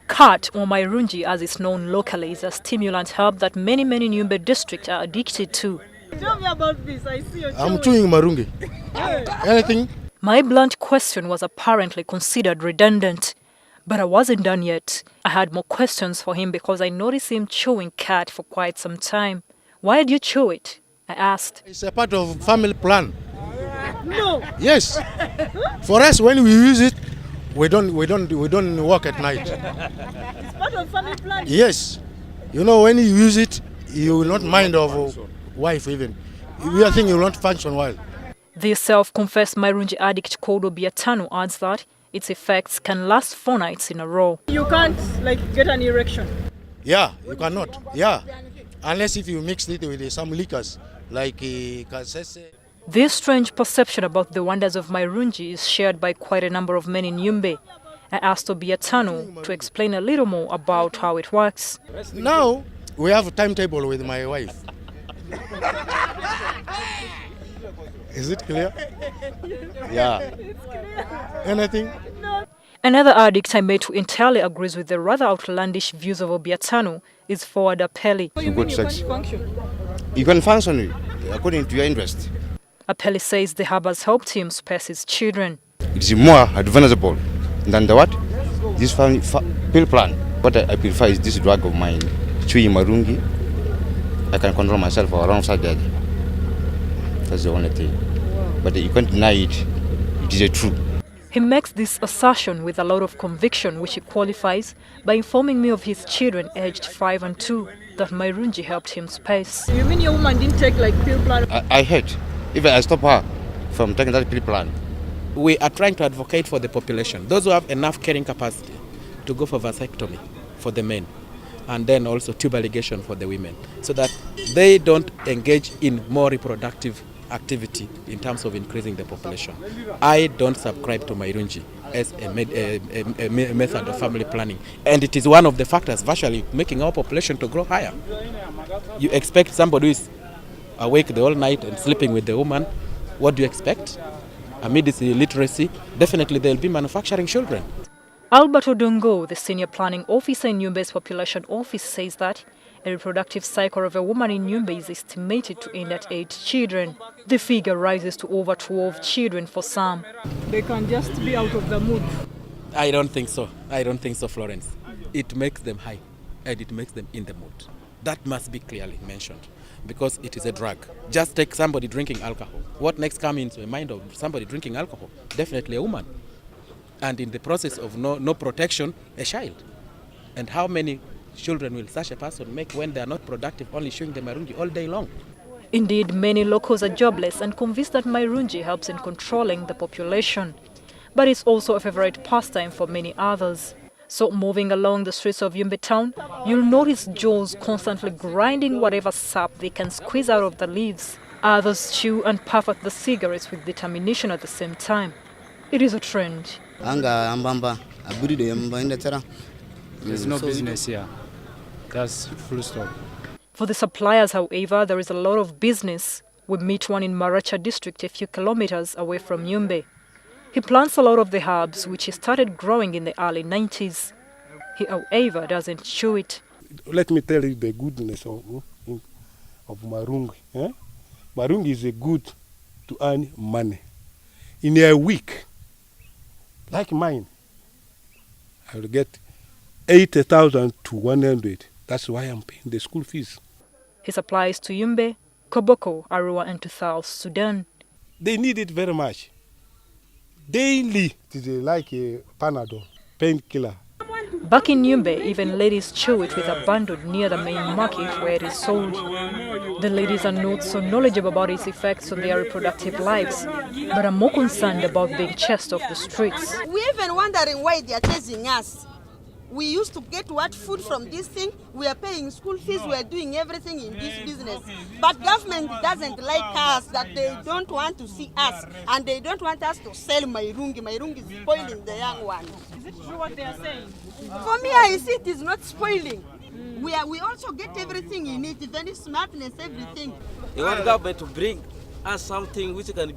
Khat, or Mairungi as it's known locally, is a stimulant herb that many in Yumbe district are addicted to. Tell me about this. I see you're I'm chewing Mairungi. Anything? My blunt question was apparently considered redundant. But I wasn't done yet. I had more questions for him because I noticed him chewing Khat for quite some time. Why did you chew it? I asked. It's a part of family plan. No. Yes. For us, when we use it, we don't work at night. It's part of family plan. Yes. You know, when you use it, you will not mind of wife even. We are thinking you will not function well. The self-confessed Mairungi addict called Obiatano adds that its effects can last 4 nights in a row. You can't get an erection. Yeah, you cannot. Yeah. Unless if you mix it with some liquors like kasese. This strange perception about the wonders of Mairungi is shared by quite a number of men in Yumbe. I asked Obiatano to explain a little more about how it works. Now, we have a timetable with my wife. Is it clear? Yeah. Anything? No. Another addict I met who entirely agrees with the rather outlandish views of Obiatano is Forward Apelli. You mean you can't function? You can function according to your interest. Apelli says the herb has helped him space his children. It's more advisable than the what? This family pill plan. What I prefer is this drug of mine, chewing Mairungi. I can control myself alongside that. That's the only thing. Wow. But you can't deny it. It is a true. He makes this assertion with a lot of conviction, which he qualifies by informing me of his children aged 5 and 2 that Mairungi helped him space. You mean your woman didn't take pill plan? I hate. If I stop her from taking that pill plan. We are trying to advocate for the population, those who have enough carrying capacity to go for vasectomy for the men, and then also tube ligation for the women, so that they don't engage in more reproductive activity in terms of increasing the population. I don't subscribe to Mairungi as a method of family planning, and it is one of the factors virtually making our population to grow higher. You expect somebody who is awake the whole night and sleeping with the woman. What do you expect? Amid this illiteracy, definitely there will be manufacturing children. Albert Odongo, the senior planning officer in Yumbe's population office, says that a reproductive cycle of a woman in Yumbe is estimated to end at 8 children. The figure rises to over 12 children for some. They can just be out of the mood. I don't think so. I don't think so, Florence. It makes them high and it makes them in the mood. That must be clearly mentioned because it is a drug. Just take somebody drinking alcohol. What next comes into the mind of somebody drinking alcohol? Definitely a woman. And in the process of no protection, a child. And how many children will such a person make when they are not productive, only showing the Mairungi all day long? Indeed, many locals are jobless and convinced that Mairungi helps in controlling the population. But it's also a favorite pastime for many others. So moving along the streets of Yumbe town, you'll notice jaws constantly grinding whatever sap they can squeeze out of the leaves. Others chew and puff at the cigarettes with determination at the same time. It is a trend. There's no business here. That's full stop. For the suppliers, however, there is a lot of business. We meet one in Maracha district a few kilometers away from Yumbe. He plants a lot of the herbs, which he started growing in the early 90s. He, however, doesn't chew it. Let me tell you the goodness of Mairungi. Mairungi is a good to earn money. In a week, like mine, I will get 80,000 to 100. That's why I'm paying the school fees. He supplies to Yumbe, Koboko, Arua, and to South Sudan. They need it very much. Daily, it is like a Panadol, painkiller. Back in Yumbe, even ladies chew it with abandon near the main market where it is sold. The ladies are not so knowledgeable about its effects on their reproductive lives, but are more concerned about being chased off the streets. We're even wondering why they are chasing us. We used to get what food from this thing, we are paying school fees, we are doing everything in this business. But government doesn't like us, that they don't want to see us, and they don't want us to sell Mairungi. Mairungi is spoiling the young one. Is it true what they are saying? For me, I see it is not spoiling. We also get everything in it, even smartness, everything. You want government to bring us something which can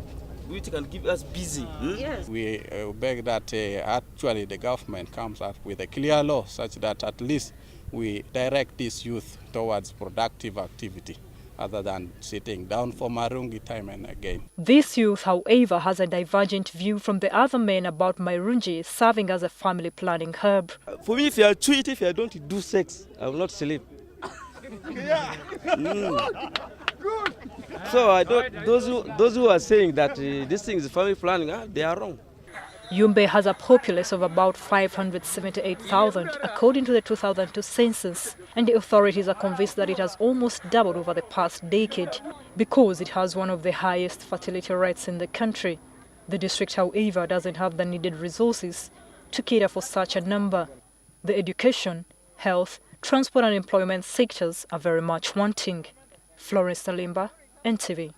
which can keep us busy. Yes. We beg that actually the government comes up with a clear law such that at least we direct this youth towards productive activity other than sitting down for Mairungi time and again. This youth, however, has a divergent view from the other men about Mairungi serving as a family planning herb. For me, if you are treat, if you don't do sex, I will not sleep. So I don't. Those who are saying that this thing is family planning, they are wrong. Yumbe has a populace of about 578,000 according to the 2002 census, and the authorities are convinced that it has almost doubled over the past decade because it has one of the highest fertility rates in the country. The district, however, doesn't have the needed resources to cater for such a number. The education, health, transport and employment sectors are very much wanting. Florence Naluyimba, NTV.